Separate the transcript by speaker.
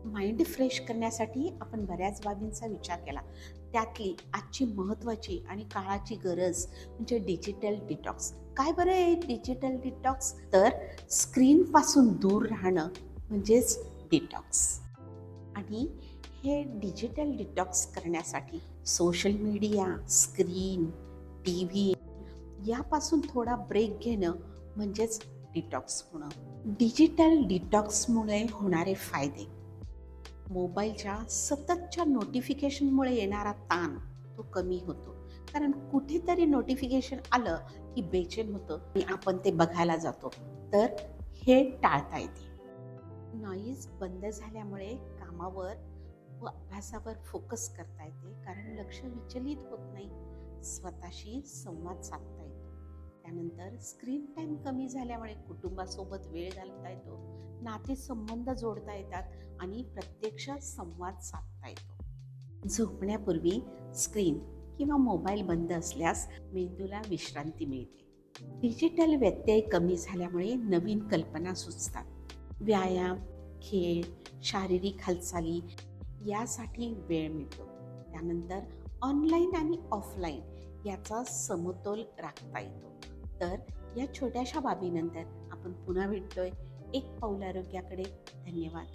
Speaker 1: Mind fresh करण्यासाठी आपण बऱ्याच बाबींचा विचार केला. त्यातली आजची महत्त्वाची आणि काळाची गरज म्हणजे डिजिटल डिटॉक्स. काय बरं आहे डिजिटल डिटॉक्स? तर स्क्रीनपासून दूर राहणं म्हणजेच डिटॉक्स. आणि हे डिजिटल डिटॉक्स करण्यासाठी social media, screen, T V यापासून थोडा ब्रेक घेणं म्हणजेच डिटॉक्स होणं. डिजिटल डिटॉक्समुळे होणारे फायदे: मोबाईलच्या सततच्या नोटिफिकेशनमुळे येणारा ताण तो कमी होतो. कारण कुठेतरी नोटिफिकेशन आलं की बेचैन होतं आणि आपण ते बघायला जातो. तर हे टाळता येते. नॉईज बंद झाल्यामुळे कामावर व अभ्यासावर फोकस करता येते, कारण लक्ष विचलित होत नाही. स्वतःशी संवाद साधता येतो. त्यानंतर स्क्रीन टाईम कमी झाल्यामुळे कुटुंबासोबत वेळ घालवता येतो, नातेसंबंध जोडता येतात आणि प्रत्यक्षात संवाद साधता येतो. झोपण्यापूर्वी स्क्रीन किंवा मोबाईल बंद असल्यास मेंदूला विश्रांती मिळते. डिजिटल व्यत्यय कमी झाल्यामुळे नवीन कल्पना सुचतात. व्यायाम, खेळ, शारीरिक हालचाली यासाठी वेळ मिळतो. त्यानंतर ऑनलाईन आणि ऑफलाईन याचा समतोल राखता येतो. तर या छोट्याशा बाबीनंतर आपण पुन्हा भेटतोय एक पाऊल आरोग्याकडे. धन्यवाद.